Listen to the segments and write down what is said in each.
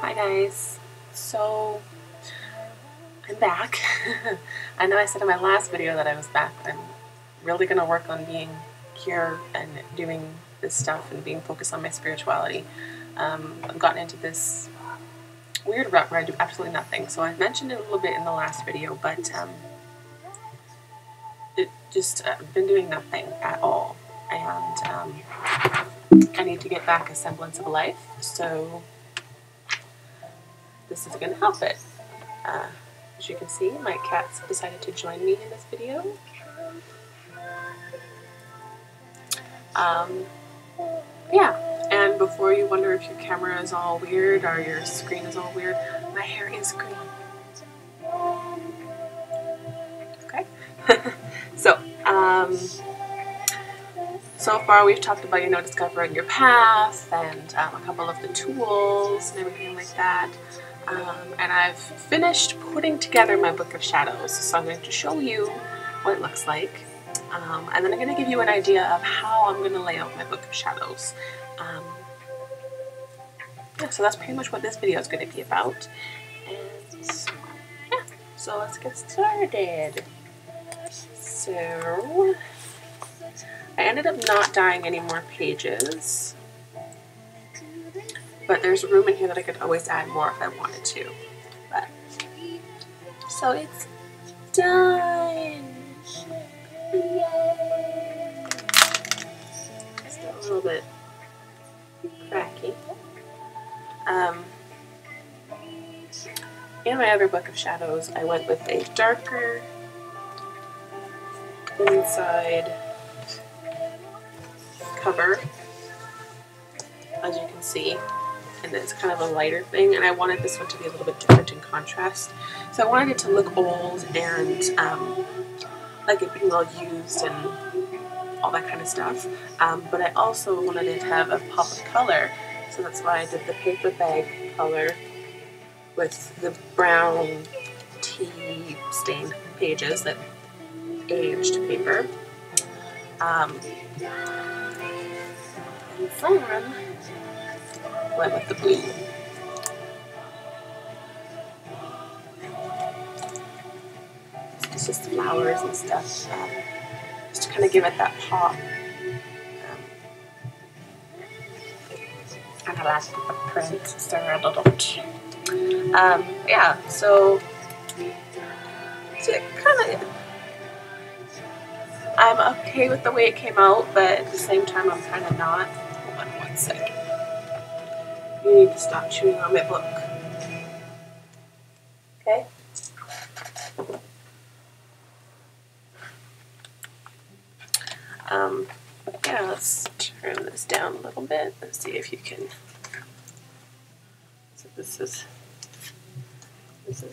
Hi guys, so I'm back. I know I said in my last video that I was back, but I'm really going to work on being here and doing this stuff and being focused on my spirituality. I've gotten into this weird rut where I do absolutely nothing. So I mentioned it a little bit in the last video, but I've been doing nothing at all. And I need to get back a semblance of life, so this is going to help it. As you can see, my cats decided to join me in this video. Yeah, and before you wonder if your camera is all weird or your screen is all weird, my hair is green. Okay? So far we've talked about, discovering your path and a couple of the tools and everything like that. And I've finished putting together my Book of Shadows, so I'm going to show you what it looks like. And then I'm going to give you an idea of how I'm going to lay out my Book of Shadows. Yeah, so that's pretty much what this video is going to be about. And yeah, so let's get started. So I ended up not dyeing any more pages, but there's room in here that I could always add more if I wanted to. But so it's done. Yay! Still a little bit cracky. In my other Book of Shadows, I went with a darker inside cover, as you can see, and it's kind of a lighter thing, and I wanted this one to be a little bit different in contrast. So I wanted it to look old and like it being well used and all that kind of stuff, but I also wanted it to have a pop of color, so that's why I did the paper bag color with the brown tea stained pages, that aged paper. And then went with the blue. It's just flowers and stuff, just to kind of give it that pop. And I like the print, so a little. Yeah, so kind of, I'm okay with the way it came out, but at the same time I'm kind of not. Hold on one second. You need to stop chewing on my book. Okay? Yeah, let's turn this down a little bit and see if you can. So this is it.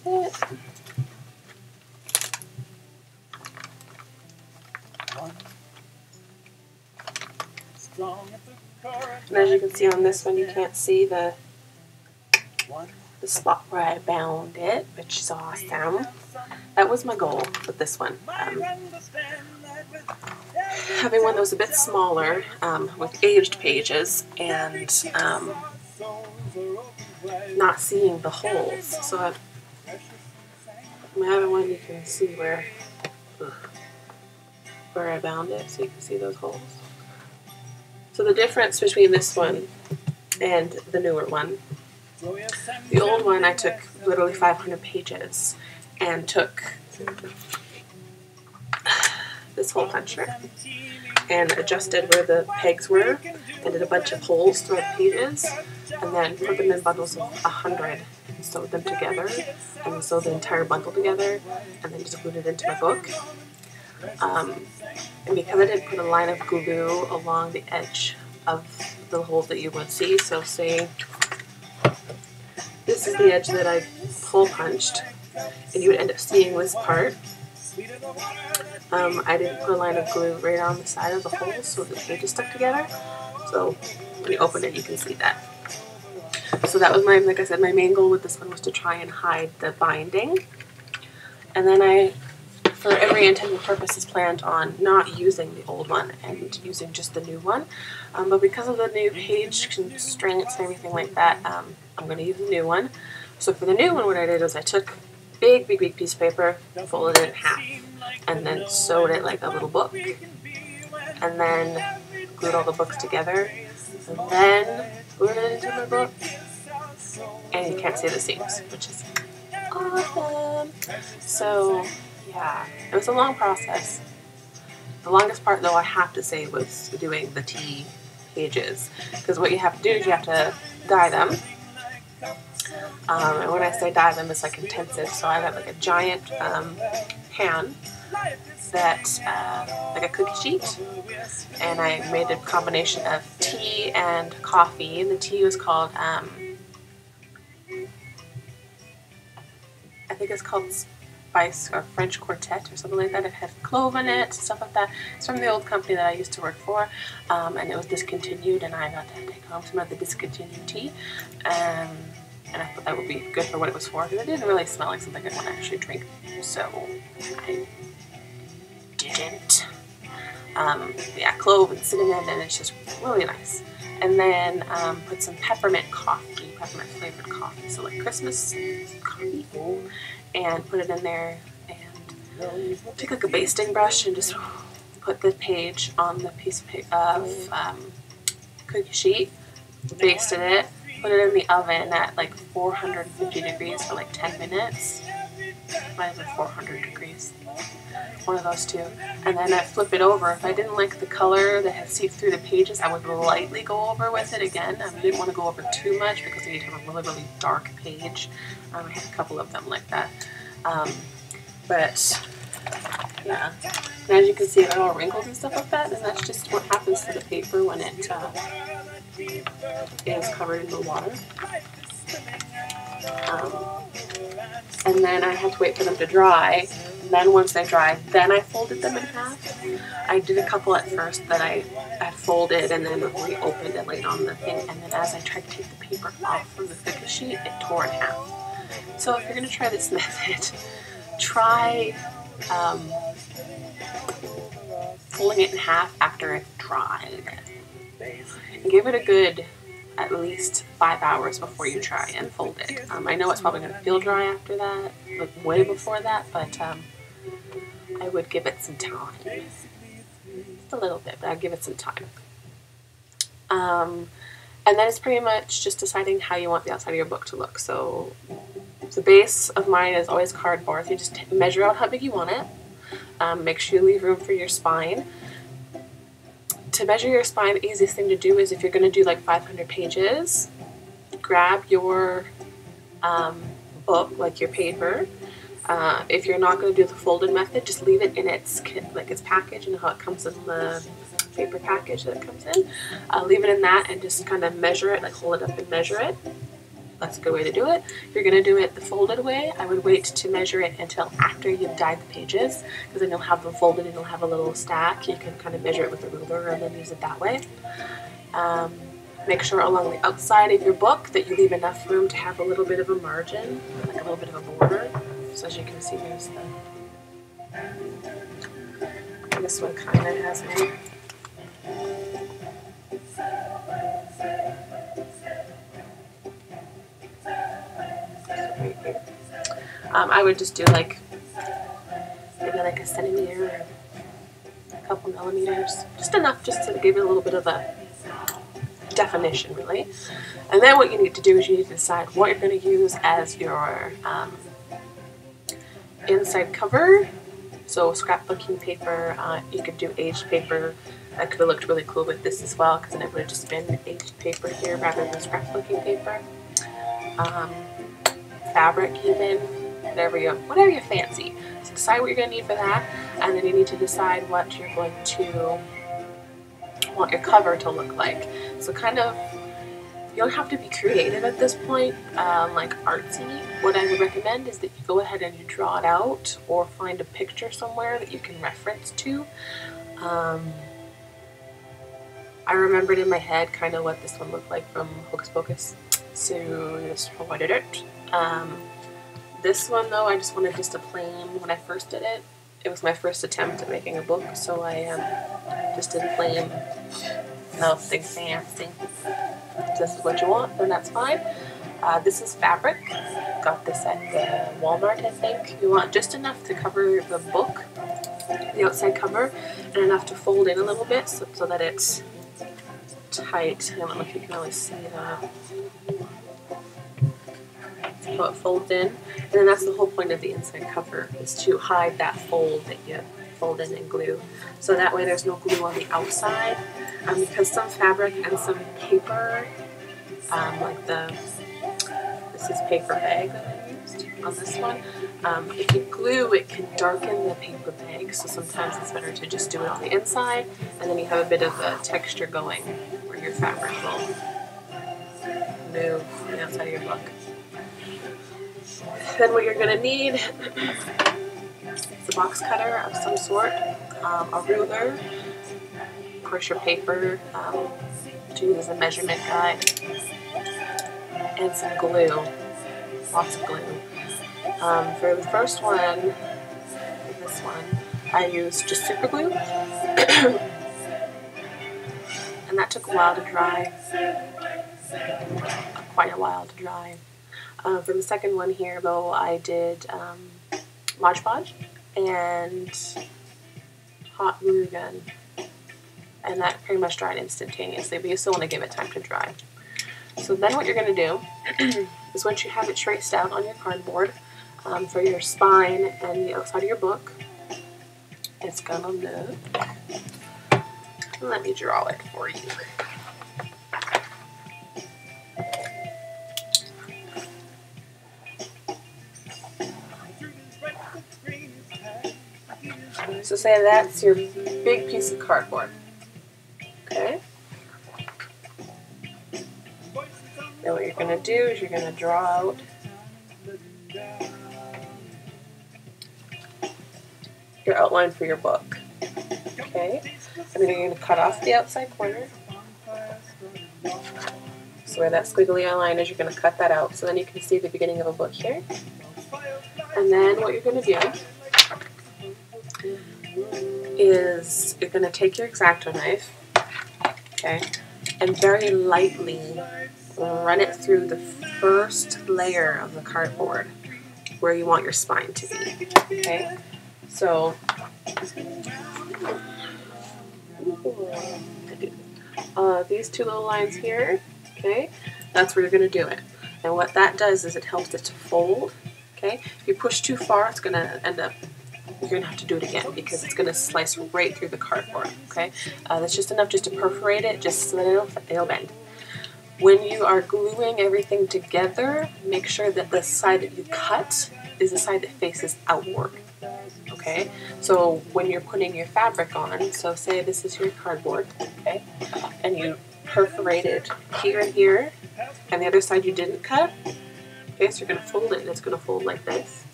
And as you can see on this one, you can't see the spot where I bound it, which is awesome. That was my goal with this one. Having one that was a bit smaller, with aged pages, and not seeing the holes. So my other one, you can see where I bound it, so you can see those holes. So the difference between this one and the newer one, the old one I took literally 500 pages and took this hole puncher and adjusted where the pegs were and did a bunch of holes throughout the pages, and then put them in bundles of 100 and sewed them together, and then sewed the entire bundle together and then just glued it into my book. And because I didn't put a line of glue along the edge of the holes that you would see, so say this is the edge that I hole punched, and you would end up seeing this part. I didn't put a line of glue right on the side of the hole so the pages stuck together, so when you open it you can see that. So that was like I said, my main goal with this one was to try and hide the binding. And then I for every intended purpose, is planned on not using the old one and using just the new one. But because of the new page constraints and everything like that, I'm going to use the new one. So for the new one, what I did was I took a big piece of paper, folded it in half, and then sewed it like a little book, and then glued all the books together, and then glued it into my book, and you can't see the seams, which is awesome. So yeah, it was a long process. The longest part, though, I have to say, was doing the T pages, because what you have to do is you have to dye them. And when I say dye them, it's like intensive. So I have like a giant pan that like a cookie sheet, and I made a combination of tea and coffee. And the tea was called I think it's called Spice or French Quartet or something like that. It had clove in it, stuff like that. It's from the old company that I used to work for, and it was discontinued, and I got to take home some of the discontinued tea. And I thought that would be good for what it was for, because it didn't really smell like something I'd want to actually drink, so I didn't. Yeah, clove and cinnamon, and it's just really nice. And then put some peppermint flavored coffee, so like Christmas coffee, and put it in there, and take like a basting brush and just put the page on the piece of cookie sheet, basted it, put it in the oven at like 450 degrees for like 10 minutes. Might have been 400 degrees. One of those two. And then I flip it over. If I didn't like the color that had seeped through the pages, I would lightly go over with it again. I didn't want to go over too much because you need to have a really dark page. I had a couple of them like that. But yeah, and as you can see, they're all wrinkled and stuff like that, and that's just what happens to the paper when it is covered in the water. And then I had to wait for them to dry. And then once they dried, then I folded them in half. I did a couple at first that I had folded and then reopened and laid on the thing. And then as I tried to take the paper off from the thicker sheet, it tore in half. So if you're going to try this method, try folding it in half after it's dried. And give it a good at least 5 hours before you try and fold it. I know it's probably going to feel dry after that, like way before that, but I would give it some time. Just a little bit, but I'd give it some time. And then it's pretty much just deciding how you want the outside of your book to look. So the base of mine is always cardboard. So you just measure out how big you want it. Make sure you leave room for your spine. To measure your spine, the easiest thing to do is if you're going to do like 500 pages, grab your book, like your paper. If you're not going to do the folded method, just leave it in its package, and how it comes in the paper package that it comes in. Leave it in that and just kind of measure it, like hold it up and measure it. That's a good way to do it. If you're going to do it the folded way, I would wait to measure it until after you've dyed the pages, because then you'll have them folded and you'll have a little stack. You can kind of measure it with a ruler and then use it that way. Make sure along the outside of your book that you leave enough room to have a little bit of a margin, like a little bit of a border. So as you can see, there's the... This one kind of has one. I would just do like maybe like a centimeter or a couple millimeters, just enough just to give it a little bit of a definition, really. And then what you need to do is you need to decide what you're going to use as your inside cover. So scrapbooking paper, you could do aged paper. That could have looked really cool with this as well, because then it would have just been aged paper here rather than scrapbooking paper. Fabric even, whatever you fancy. So decide what you're going to need for that, and then you need to decide what you're going to want your cover to look like. So kind of, you don't have to be creative at this point, like artsy. What I would recommend is that you go ahead and you draw it out, or find a picture somewhere that you can reference to. I remembered in my head kind of what this one looked like from Hocus Pocus, so just provided it. This one though, I just wanted just a plain, when I first did it, it was my first attempt at making a book, so I just did plain, nothing fancy. If this is what you want, then that's fine. This is fabric. Got this at the Walmart, I think. You want just enough to cover the book, the outside cover, and enough to fold in a little bit so that it's tight. I don't know if you can really see that. So it folds in, and then that's the whole point of the inside cover, is to hide that fold that you fold in and glue. So that way there's no glue on the outside. Because some fabric and some paper, like this is paper bag that I used on this one. If you glue, it can darken the paper bag, so sometimes it's better to just do it on the inside, and then you have a bit of a texture going where your fabric will move on the outside of your book. Then what you're going to need is a box cutter of some sort, a ruler, of course your paper to use as a measurement guide, and some glue, lots of glue. For the first one, this one, I used just super glue, and that took a while to dry, quite a while to dry. For the second one here, though, I did Mod Podge and hot glue gun, and that pretty much dried instantaneously, but you still want to give it time to dry. So then what you're going to do is, once you have it traced out on your cardboard for your spine and the outside of your book, it's going to look, let me draw it for you. So say that's your big piece of cardboard, okay? Then what you're going to do is you're going to draw out your outline for your book, okay? And then you're going to cut off the outside corner. So where that squiggly line is, you're going to cut that out, so then you can see the beginning of a book here. And then what you're going to do is you're going to take your X-Acto knife, okay, and very lightly run it through the first layer of the cardboard where you want your spine to be, okay? So, these two little lines here, okay, that's where you're going to do it. And what that does is it helps it to fold, okay? If you push too far, it's going to end up, you're going to have to do it again because it's going to slice right through the cardboard, okay? That's just enough just to perforate it, just so that it'll bend. When you are gluing everything together, make sure that the side that you cut is the side that faces outward, okay? So when you're putting your fabric on, so say this is your cardboard, okay, and you perforated here and here, and the other side you didn't cut, okay, so you're going to fold it, and it's going to fold like this,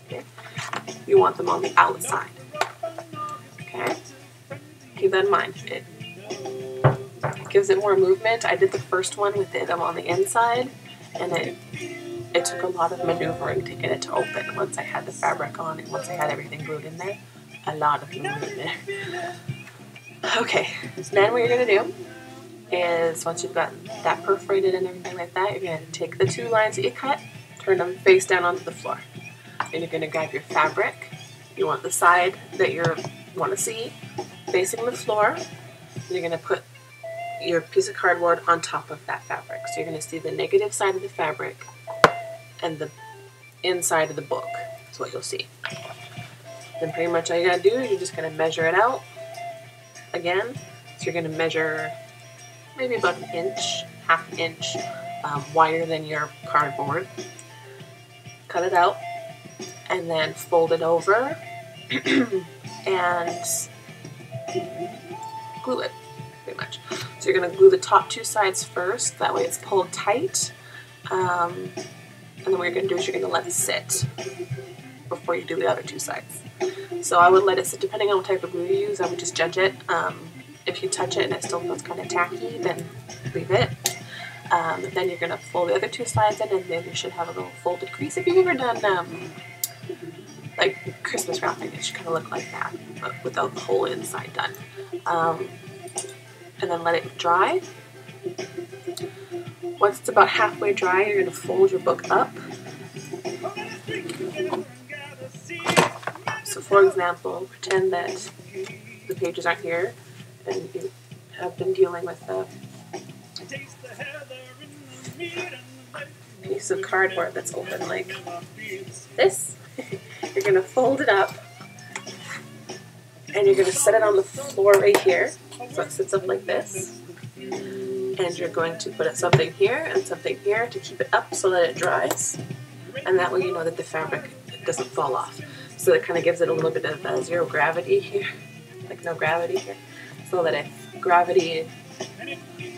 okay? You want them on the outside, okay? Keep that in mind. It gives it more movement. I did the first one with them on the inside, and it took a lot of maneuvering to get it to open once I had the fabric on and once I had everything glued in there. A lot of movement there. Okay, then what you're going to do is, once you've got that perforated and everything like that, you're going to take the two lines that you cut, turn them face down onto the floor. And you're going to grab your fabric. You want the side that you want to see facing the floor. And you're going to put your piece of cardboard on top of that fabric. So you're going to see the negative side of the fabric and the inside of the book is what you'll see. Then pretty much all you got to do is you're just going to measure it out again. So you're going to measure maybe about an inch, half an inch wider than your cardboard. Cut it out and then fold it over and glue it, pretty much. So you're going to glue the top two sides first, that way it's pulled tight, and then what you're going to do is you're going to let it sit before you do the other two sides. So I would let it sit, depending on what type of glue you use, I would just judge it. If you touch it and it still feels kind of tacky, then leave it. Then you're going to fold the other two sides in, and then you should have a little folded crease. If you've ever done like Christmas wrapping. It should kind of look like that, but without the whole inside done. And then let it dry. Once it's about halfway dry, you're going to fold your book up. So for example, pretend that the pages aren't here and you have been dealing with a piece of cardboard that's open like this. You're going to fold it up and you're going to set it on the floor right here, so it sits up like this. And you're going to put something here and something here to keep it up so that it dries. And that way you know that the fabric doesn't fall off. So it kind of gives it a little bit of zero gravity here, like no gravity here. So that if gravity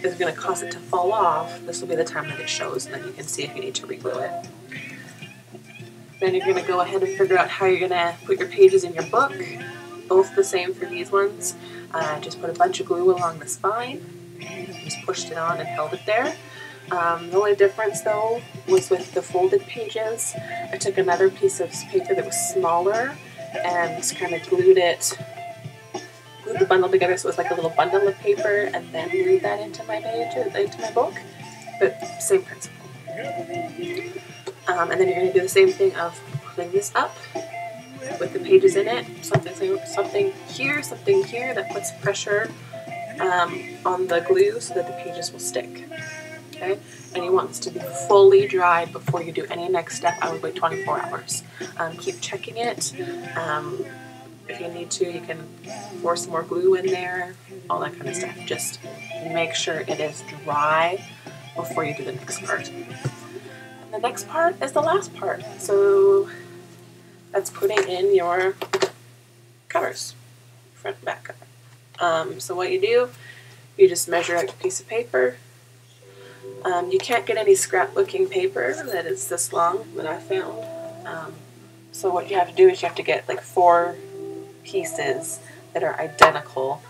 is going to cause it to fall off, this will be the time that it shows, and then you can see if you need to reglue it. Then you're going to go ahead and figure out how you're going to put your pages in your book. Both the same for these ones. Just put a bunch of glue along the spine. Just pushed it on and held it there. The only difference though was with the folded pages. I took another piece of paper that was smaller and kind of glued the bundle together so it was like a little bundle of paper, and then glued that into my page, into my book. But same principle. And then you're going to do the same thing of putting this up with the pages in it. Something here that puts pressure on the glue so that the pages will stick. Okay, and you want this to be fully dried before you do any next step. I would wait 24 hours. Keep checking it. If you need to, you can pour some more glue in there, all that kind of stuff. Just make sure it is dry before you do the next part. And the next part is the last part. So that's putting in your covers, front and back cover. So what you do, you just measure out your piece of paper. You can't get any scrapbooking paper that is this long that I found. So what you have to do is you have to get like 4 pieces that are identical,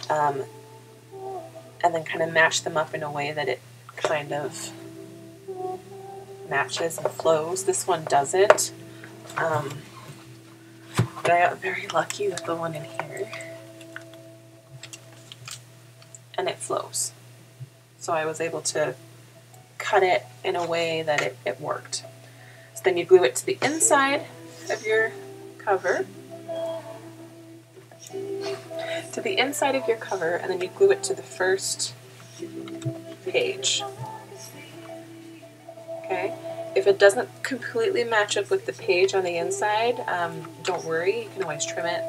and then kind of match them up in a way that it kind of matches and flows. This one doesn't, but I got very lucky with the one in here, and it flows. So I was able to cut it in a way that it worked. So then you glue it to the inside of your cover, and then you glue it to the first page. Okay? If it doesn't completely match up with the page on the inside, don't worry, you can always trim it,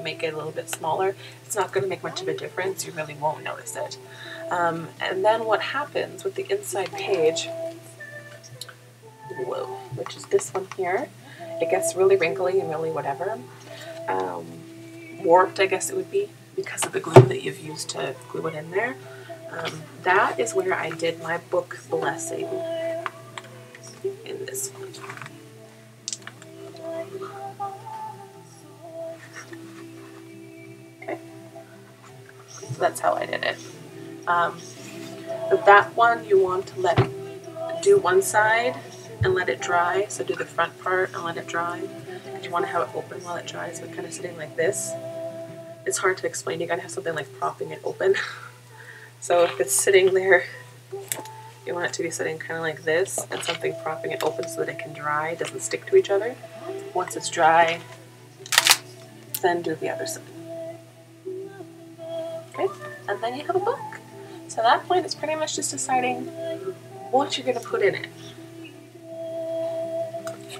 make it a little bit smaller. It's not going to make much of a difference, you really won't notice it. And then what happens with the inside page, which is this one here, it gets really wrinkly and really whatever. Warped, I guess it would be, because of the glue that you've used to glue it in there. That is where I did my book blessing in this one. Okay, so that's how I did it. But that one you want to do one side and let it dry. So do the front part and let it dry. Because you want to have it open while it dries, but kind of sitting like this. It's hard to explain. You gotta have something like propping it open. So if it's sitting there, you want it to be sitting kind of like this, and something propping it open so that it can dry, it doesn't stick to each other. Once it's dry, then do the other side. Okay, and then you have a book. So at that point, it's pretty much just deciding what you're going to put in it.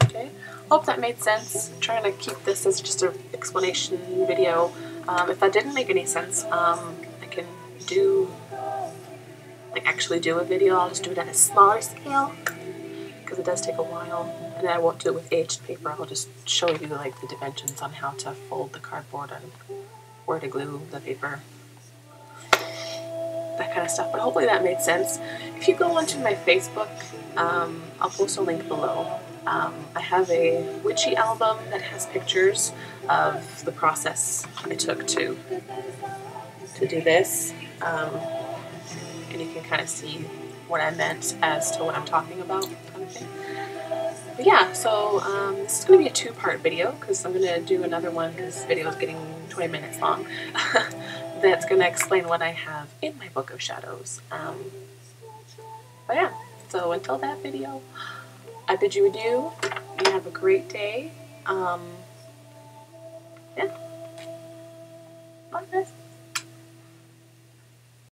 Okay, hope that made sense. I'm trying to keep this as just an explanation video. If that didn't make any sense, I can actually do a video. I'll just do it at a smaller scale because it does take a while, and I won't do it with aged paper. I'll just show you like the dimensions on how to fold the cardboard and where to glue the paper, that kind of stuff. But hopefully that made sense. If you go onto my Facebook, I'll post a link below. I have a witchy album that has pictures of the process I took to do this. And you can kind of see what I meant as to what I'm talking about, kind of thing. But yeah, so this is going to be a two-part video because I'm going to do another one. This video is getting 20 minutes long. That's going to explain what I have in my Book of Shadows. But yeah, so until that video, I bid you adieu. You have a great day. Yeah. Bye, guys.